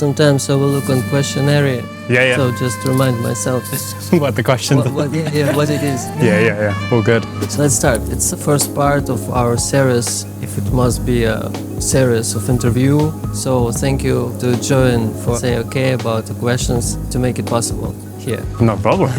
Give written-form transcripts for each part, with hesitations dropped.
sometimes overlook on questionnaire. Yeah. So just to remind myself What the question? what it is. Yeah. All good. So let's start. It's the first part of our series, if it must be a series of interview. So thank you to join for say okay about the questions to make it possible here. No problem.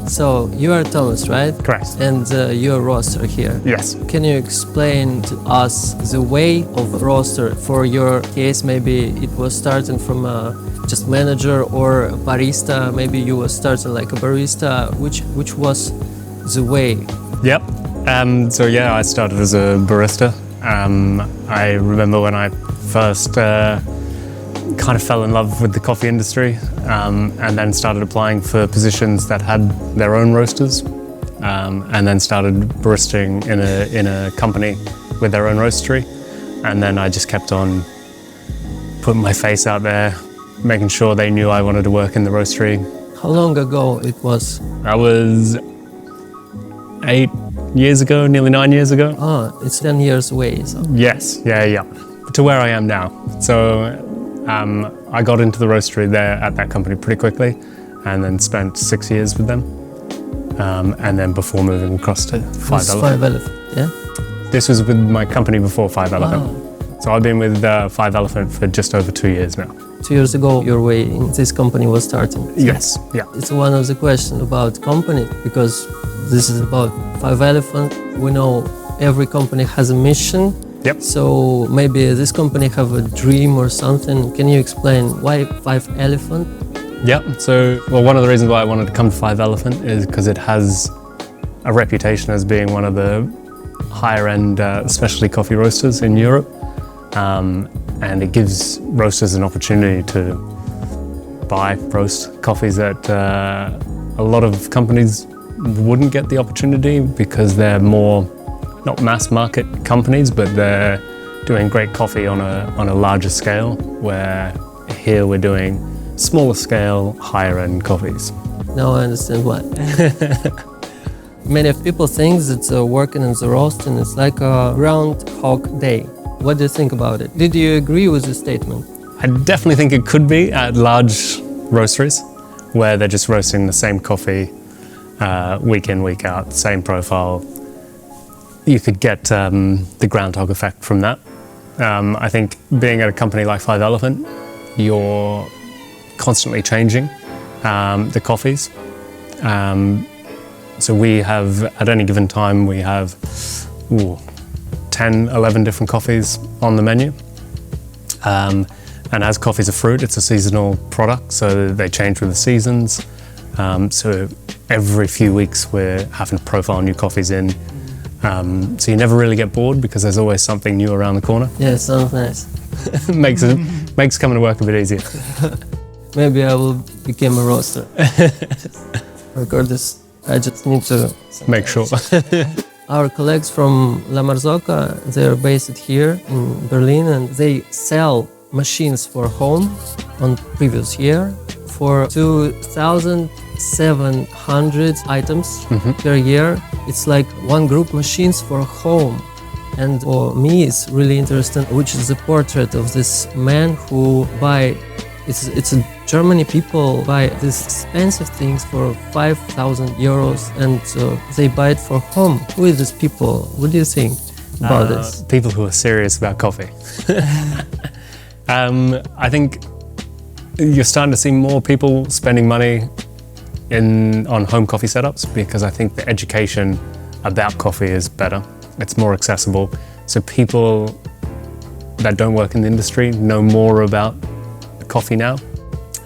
So you are Thomas, right? Correct. And you're a roaster here. Yes. Can you explain to us the way of roaster? For your case, maybe it was starting from a just manager or a barista. Maybe you were starting like a barista. Which was the way? Yep. So yeah, I started as a barista. I remember when I first kind of fell in love with the coffee industry, and then started applying for positions that had their own roasters, and then started baristing in a company with their own roastery, and then I just kept on putting my face out there, making sure they knew I wanted to work in the roastery. How long ago it was? That was 8 years ago, nearly 9 years ago. Oh, it's 10 years away. So. Yes, yeah. To where I am now. So I got into the roastery there at that company pretty quickly, and then spent 6 years with them. And then before moving across to 5 Elephant. 5 Elephant, yeah? This was with my company before 5 Elephant. Wow. So I've been with 5 Elephant for just over 2 years now. 2 years ago, your way in this company was starting. Yes, yeah. It's one of the questions about company, because this is about 5 Elephant. We know every company has a mission. Yep. So maybe this company have a dream or something. Can you explain why 5 Elephant? Yeah, so one of the reasons why I wanted to come to 5 Elephant is because it has a reputation as being one of the higher end specialty coffee roasters in Europe. And it gives roasters an opportunity to roast coffees that a lot of companies wouldn't get the opportunity, because they're more not mass market companies, but they're doing great coffee on a larger scale, where here we're doing smaller scale, higher end coffees. Now I understand why. Many people think that working in the roasting is like a Groundhog Day. What do you think about it? Did you agree with the statement? I definitely think it could be at large roasteries, where they're just roasting the same coffee week in, week out, same profile. You could get the groundhog effect from that. I think being at a company like 5 Elephant, you're constantly changing the coffees. So we have, at any given time, we have 10, 11 different coffees on the menu. And as coffee's a fruit, it's a seasonal product, so they change with the seasons. So every few weeks we're having to profile new coffees in. So you never really get bored, because there's always something new around the corner. Yeah, it sounds nice. makes coming to work a bit easier. Maybe I will become a roaster. Record this. I just need to make sure. Our colleagues from La Marzocca, they're based here in Berlin, and they sell machines for home on previous year for 2,700 items per year. It's like one group machines for home. And for me, it's really interesting, which is the portrait of this man who it's in Germany, people buy these expensive things for 5,000 euros, and they buy it for home. Who are these people? What do you think about this? People who are serious about coffee. I think you're starting to see more people spending money on home coffee setups, because I think the education about coffee is better. It's more accessible. So people that don't work in the industry know more about coffee now,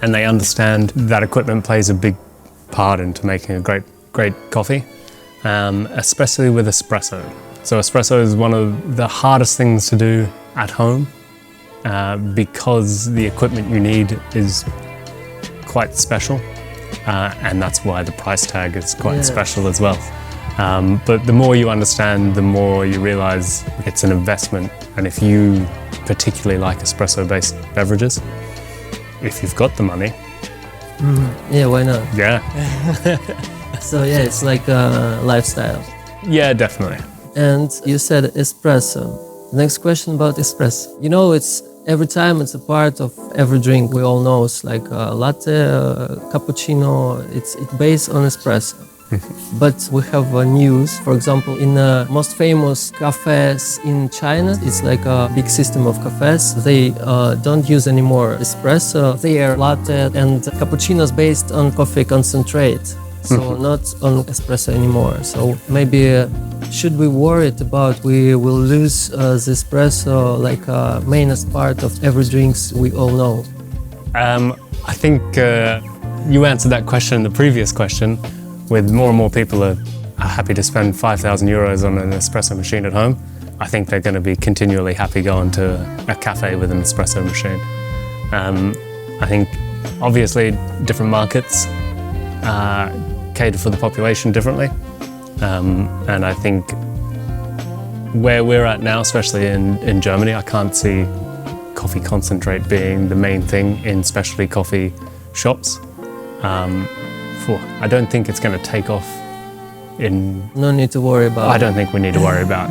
and they understand that equipment plays a big part into making a great coffee, especially with espresso. So espresso is one of the hardest things to do at home, because the equipment you need is quite special, and that's why the price tag is quite special as well. But the more you understand, the more you realize it's an investment, and if you particularly like espresso-based beverages, if you've got the money. Yeah, why not? Yeah. So yeah, it's like a lifestyle. Yeah, definitely. And you said espresso. Next question about espresso. You know, it's every time it's a part of every drink we all know. It's like latte, cappuccino, it's based on espresso. But we have news, for example, in the most famous cafes in China, it's like a big system of cafes. They don't use anymore espresso. They are latte and cappuccinos based on coffee concentrate. So not on espresso anymore. So maybe should we worried about we will lose the espresso like mainest part of every drinks we all know? I think you answered that question in the previous question. With more and more people are happy to spend 5,000 euros on an espresso machine at home, I think they're going to be continually happy going to a cafe with an espresso machine. I think obviously different markets cater for the population differently. And I think where we're at now, especially in Germany, I can't see coffee concentrate being the main thing in specialty coffee shops. I don't think it's going to take off in... No need to worry about I don't think we need to worry about,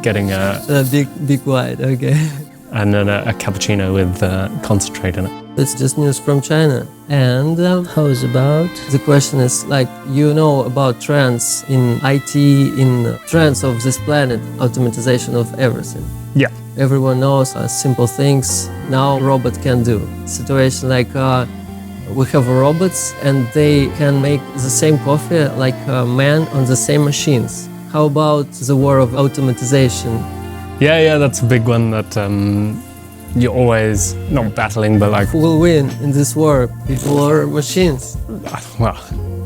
getting a big white, okay. And then a cappuccino with concentrate in it. It's just news from China. And how is about? The question is like, you know about trends in IT, in trends of this planet, automatization of everything. Yeah. Everyone knows simple things now robot can do. Situation like we have robots and they can make the same coffee like a man on the same machines. How about the war of automatization? Yeah, that's a big one that you're always not battling, but like... Who will win in this war, people or machines? Well,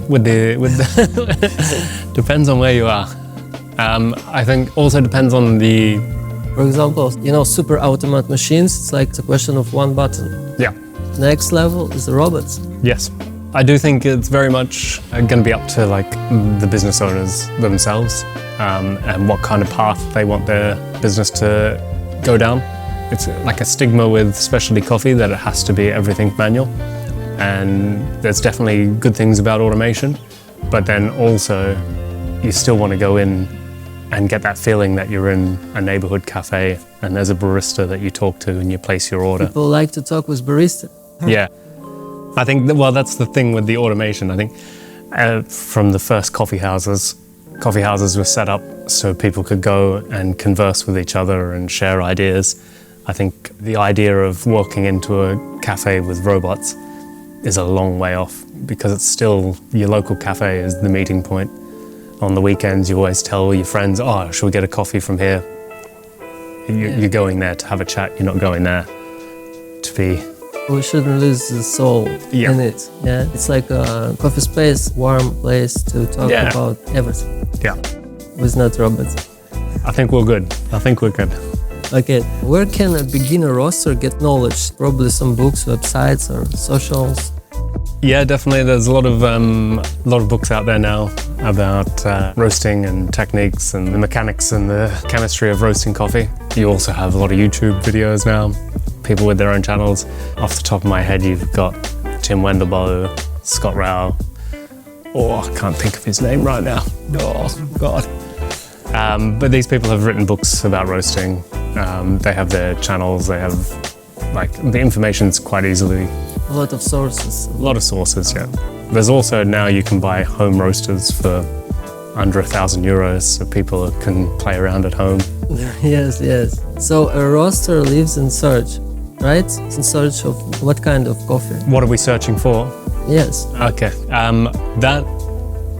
with the depends on where you are. I think also depends on the... For example, super automat machines, it's like the question of one button. Yeah. Next level is the robots. Yes. I do think it's very much going to be up to like the business owners themselves and what kind of path they want their business to go down. It's like a stigma with specialty coffee that it has to be everything manual. And there's definitely good things about automation, but then also you still want to go in and get that feeling that you're in a neighborhood cafe and there's a barista that you talk to and you place your order. People like to talk with barista. Yeah. I think, that's the thing with the automation. I think from the first coffee houses were set up so people could go and converse with each other and share ideas. I think the idea of walking into a cafe with robots is a long way off because it's still your local cafe is the meeting point. On the weekends, you always tell your friends, oh, should we get a coffee from here? You're going there to have a chat, you're not going there to be... We shouldn't lose the soul in it. Yeah, it's like a coffee space, warm place to talk about everything. Yeah. With not robots. I think we're good. Okay, where can a beginner roaster get knowledge? Probably some books, websites, or socials. Yeah, definitely. There's a lot of books out there now about roasting and techniques and the mechanics and the chemistry of roasting coffee. You also have a lot of YouTube videos now, people with their own channels. Off the top of my head, you've got Tim Wendelboe, Scott Rao, I can't think of his name right now. Oh, God. But these people have written books about roasting. They have their channels, they have, the information's quite easily... A lot of sources. A lot of sources, yeah. There's also now you can buy home roasters for under 1,000 euros, so people can play around at home. Yes. So a roaster lives in search, right? In search of what kind of coffee? What are we searching for? Yes. Okay. That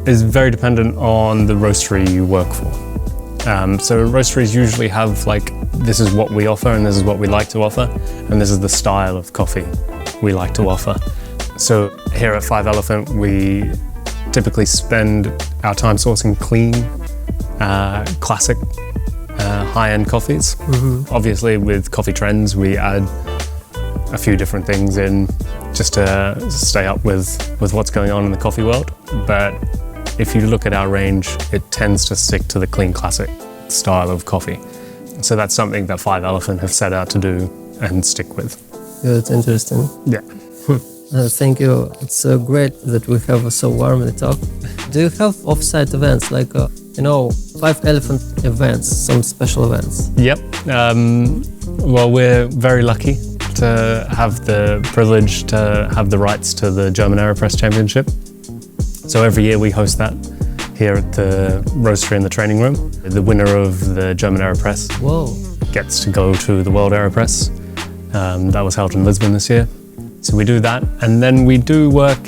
is very dependent on the roastery you work for. So roasteries usually have this is what we offer and this is what we like to offer, and this is the style of coffee we like to offer. So here at Five Elephant, we typically spend our time sourcing clean, classic, high-end coffees. Mm-hmm. Obviously, with coffee trends, we add a few different things in just to stay up with what's going on in the coffee world. But if you look at our range, it tends to stick to the clean, classic style of coffee. So that's something that Five Elephant have set out to do and stick with. Good, interesting. Yeah. Thank you. It's great that we have so warmly talk. Do you have off-site events like You know, 5 elephant events, some special events. Yep. Well, we're very lucky to have the privilege to have the rights to the German AeroPress Championship. So every year we host that here at the roastery in the training room. The winner of the German AeroPress Whoa. gets to go to the World AeroPress. That was held in Lisbon this year. So we do that, and then we do work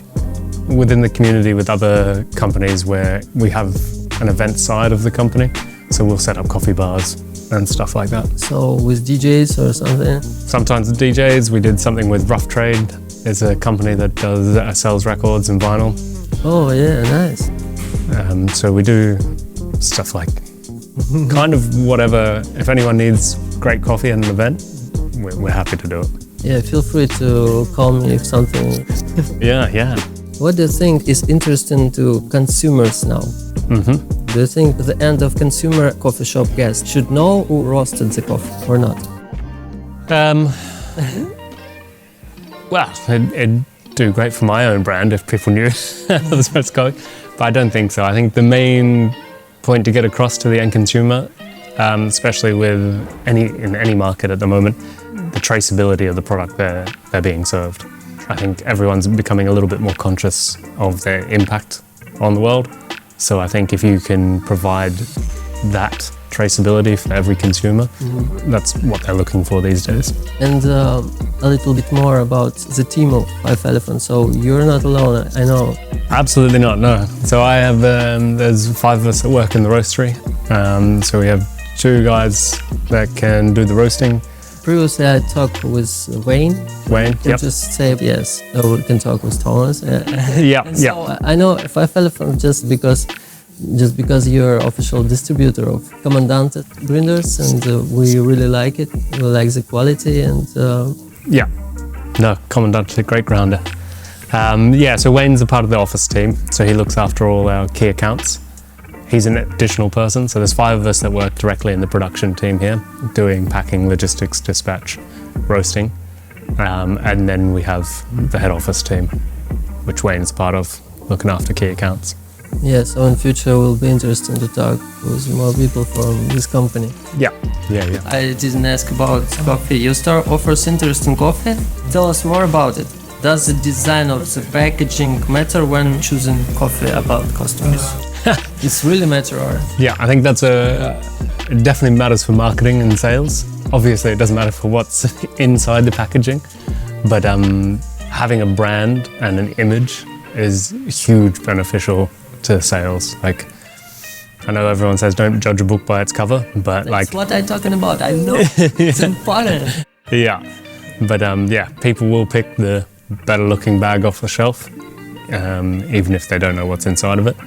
within the community with other companies where we have an event side of the company. So we'll set up coffee bars and stuff like that. So with DJs or something? Sometimes with DJs. We did something with Rough Trade. It's a company that sells records and vinyl. Oh yeah, nice. So we do stuff like kind of whatever. If anyone needs great coffee at an event, we're happy to do it. Yeah, feel free to call me if something. Yeah. What do you think is interesting to consumers now? Do you think the end of consumer coffee shop guests should know who roasted the coffee or not? Well, it'd do great for my own brand if people knew the espresso coffee, but I don't think so. I think the main point to get across to the end consumer, especially in any market at the moment, the traceability of the product they're being served. I think everyone's becoming a little bit more conscious of their impact on the world. So I think if you can provide that traceability for every consumer, that's what they're looking for these days. And a little bit more about the team of 5 Elephants. So you're not alone, I know. Absolutely not, no. So I have, there's 5 of us that work in the roastery. So we have 2 guys that can do the roasting. Previously I talked with Wayne. Wayne, You just say yes, or we can talk with Thomas. Yeah. So I know 5 Elephants just because you're official distributor of Commandante grinders, and we really like it. We like the quality and. Yeah. No, Commandante, great grounder. So Wayne's a part of the office team, so he looks after all our key accounts. He's an additional person, so there's 5 of us that work directly in the production team here, doing packing, logistics, dispatch, roasting. And then we have the head office team, which Wayne's part of, looking after key accounts. Yeah, so in future will be interesting to talk with more people from this company. Yeah. I didn't ask about coffee. Your store offers interesting coffee. Tell us more about it. Does the design of the packaging matter when choosing coffee about customers? It's really matter, or? Yeah, I think that's it definitely matters for marketing and sales. Obviously, it doesn't matter for what's inside the packaging, but having a brand and an image is huge beneficial to sales. Like, I know everyone says don't judge a book by its cover, but That's what I'm talking about. I know it's important. Yeah, but people will pick the better looking bag off the shelf, even if they don't know what's inside of it.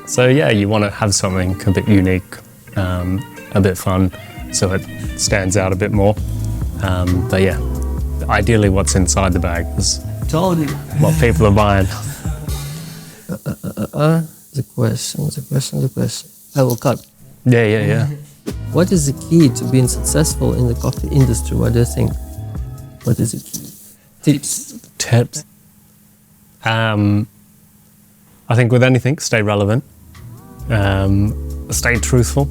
So yeah, you want to have something a bit unique, a bit fun, so it stands out a bit more. But yeah, ideally what's inside the bag is Totally. what people are buying. The question. I will cut. Yeah. What is the key to being successful in the coffee industry? What do you think? What is the key? Tips. I think with anything, stay relevant, stay truthful,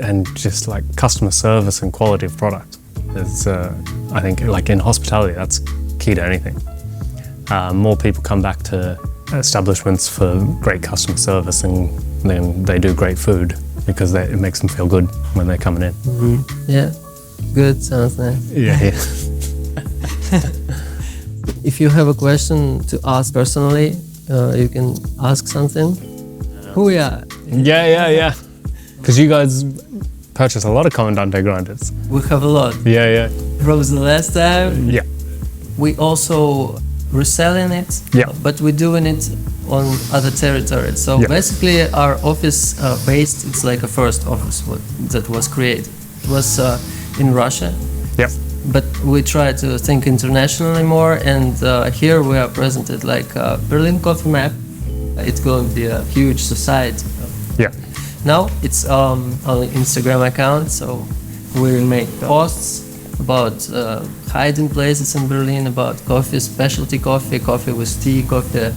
and just like customer service and quality of product. Is, I think, like in hospitality, that's key to anything. More people come back to establishments for great customer service, and then they do great food because it makes them feel good when they're coming in. Yeah, good, sounds nice. Yeah. If you have a question to ask personally, you can ask something. Who we are? Yeah. Because you guys purchase a lot of Commandante grinders. We have a lot. Yeah. From the last time, Yeah. we also reselling it, Yeah. but we're doing it on other territories. So Yeah. basically our office based, it's like a first office that was created. It was in Russia. Yep. But we try to think internationally more, and here we are presented like Berlin coffee map. It's going to be a huge society. Yeah. Now it's on Instagram account, so we make posts about hiding places in Berlin, about coffee, specialty coffee, coffee with tea, coffee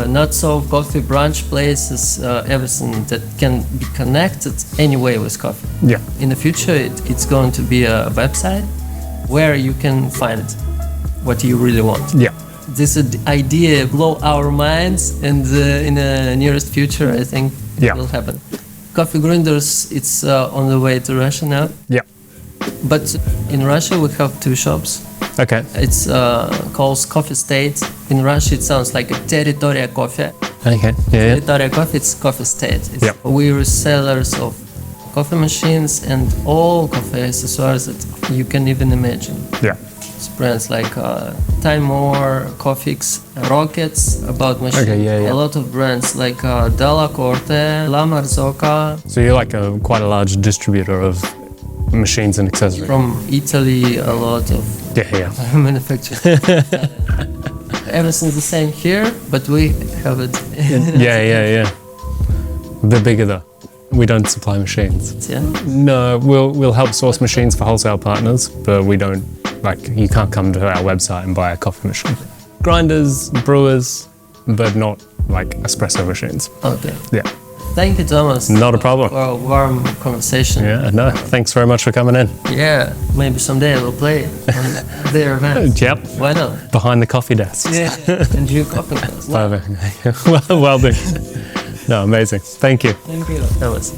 not so coffee brunch places, everything that can be connected anyway with coffee. Yeah. In the future, it's going to be a website where you can find what you really want. Yeah. This idea blow our minds, and in the nearest future, I think it will happen. Coffee grinders, it's on the way to Russia now. Yeah. But in Russia, we have 2 shops. Okay. It's called Coffee State. In Russia, it sounds like a Territoria Coffee. Okay. Yeah. Territoria Coffee, it's Coffee State. Yep. We're sellers of coffee machines and all coffee accessories that you can even imagine. Yeah. It's brands like Time More, Coffeex, Rockets, about machines. Okay, yeah. A lot of brands like Della Corte, La Marzocca. So you're like quite a large distributor of machines and accessories. From Italy, a lot of Yeah. manufacturers. Everything's the same here, but we have it. Yeah. The bigger though. We don't supply machines. Yeah. No, we'll help source machines for wholesale partners, but we don't, like, you can't come to our website and buy a coffee machine. Grinders, brewers, but not like espresso machines. Okay. Yeah. Thank you, Thomas. Not a problem. For a warm conversation. Yeah, no, thanks very much for coming in. Yeah, maybe someday we'll play on their event. Yep. Why not? Behind the coffee desks. Yeah. And drink coffee with us. Well done. No, amazing. Thank you. Thank you, Thomas.